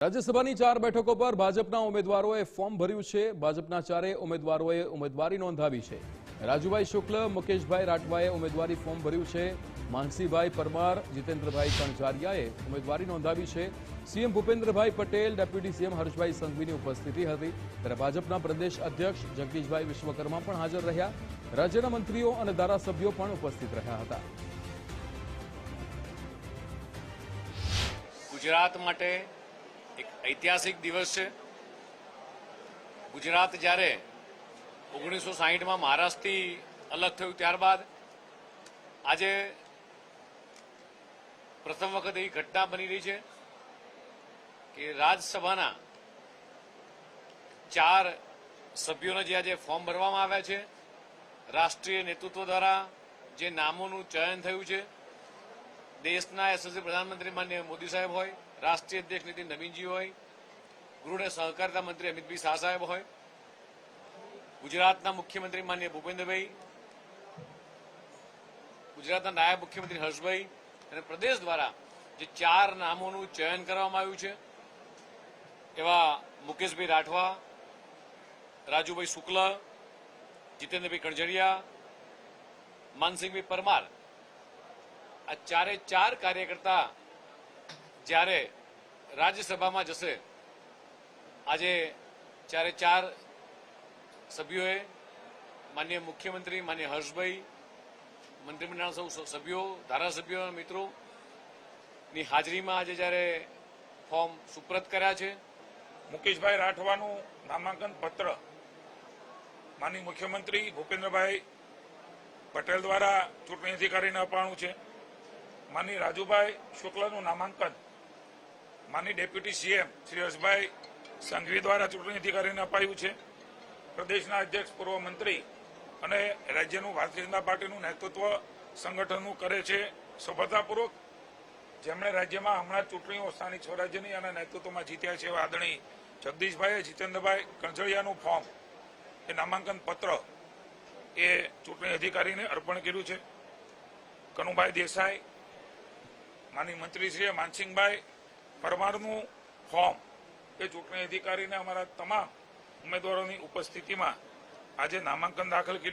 રાજ્યસભાની 4 બેઠકો પર ભાજપના ઉમેદવારોએ ફોર્મ ભર્યું છે। ભાજપના 4 ઉમેદવારોએ ઉમેદવારી નોંધાવી છે। રાજુભાઈ શુક્લ, મુકેશભાઈ રાઠવાએ ઉમેદવારી ફોર્મ ભર્યું છે। માનસીભાઈ પરમાર, જીતેન્દ્રભાઈ કણઝારિયાએ ઉમેદવારી નોંધાવી છે। CM Bhupendrabhai Patel, deputy CM Harshbhai સંઘવીની ઉપસ્થિતિ હતી। ત્યારે ભાજપના પ્રદેશ અધ્યક્ષ જગદીશભાઈ વિશ્વકર્મા પણ હાજર રહ્યા। રાજ્યના મંત્રીઓ અને ધારાસભ્યો પણ ઉપસ્થિત રહ્યા હતા। ગુજરાત માટે એક ઐતિહાસિક દિવસ છે। ગુજરાત જ્યારે 1960માં મહારાષ્ટ્રથી અલગ થયું ત્યારબાદ આજે પ્રથમ વખત એવી ઘટના બની રહી છે કે રાજ્યસભાના 4 સભ્યોને જે આજે ફોર્મ ભરવામાં આવ્યા છે, રાષ્ટ્રીય નેતૃત્વ દ્વારા જે નામોનું ચયન થયું છે, દેશના યશસ્વી પ્રધાનમંત્રી માનનીય મોદી સાહેબ હોય, રાષ્ટ્રીય અધ્યક્ષ નીતિન નવીનજી હોય, ગૃહ અને સહકારિતા મંત્રી અમિતભાઈ શાહ સાહેબ હોય, ગુજરાતના મુખ્યમંત્રી માનનીય ભૂપેન્દ્રભાઈ, ગુજરાતના નાયબ મુખ્યમંત્રી હર્ષભાઈ અને પ્રદેશ દ્વારા જે 4 નામોનું ચયન કરવામાં આવ્યું છે એવા મુકેશભાઈ રાઠવા, રાજુભાઈ શુક્લ, જીતેન્દ્રભાઈ કણઝારિયા, માનસિંહભાઈ પરમાર, આ 4 કાર્યકર્તા જ્યારે રાજ્યસભામાં જશે, આજે 4 સભ્યોએ માનનીય મુખ્યમંત્રી માનનીય હર્ષભાઈ, મંત્રીમંડળના સૌ સભ્યો, ધારાસભ્યો અને મિત્રોની હાજરીમાં આજે જ્યારે ફોર્મ સુપ્રત કર્યા છે। મુકેશભાઈ રાઠવાનું નામાંકન પત્ર માનનીય મુખ્યમંત્રી ભૂપેન્દ્રભાઈ પટેલ દ્વારા ચૂંટણી અધિકારીને અપાણું છે। માનનીય રાજુભાઈ શુક્લનું નામાંકન માનનીય ડેપ્યુટી સીએમ શ્રી હર્ષભાઈ સંઘવી દ્વારા ચૂંટણી અધિકારીને અપાયું છે। પ્રદેશના અધ્યક્ષ, પૂર્વ મંત્રી અને રાજ્યનું ભારતીય જનતા પાર્ટીનું નેતૃત્વ સંગઠનનું કરે છે સફળતાપૂર્વક, જેમણે રાજ્યમાં હમણાં ચૂંટણીઓ સ્થાનિક સ્વરાજ્યની અને નેતૃત્વમાં જીત્યા છે એવા આદરણીય જગદીશભાઈએ જીતેન્દ્રભાઈ કણઝારિયાનું ફોર્મ એ નામાંકન પત્ર એ ચૂંટણી અધિકારીને અર્પણ કર્યું છે। કનુભાઈ દેસાઈ, માનનીય મંત્રીશ્રીએ માનસિંહભાઈ પરમારનું ફોર્મ એ ચૂંટણી અધિકારીને અમારા તમામ ઉમેદવારોની ઉપસ્થિતિમાં આજે નામાંકન દાખલ કર્યું।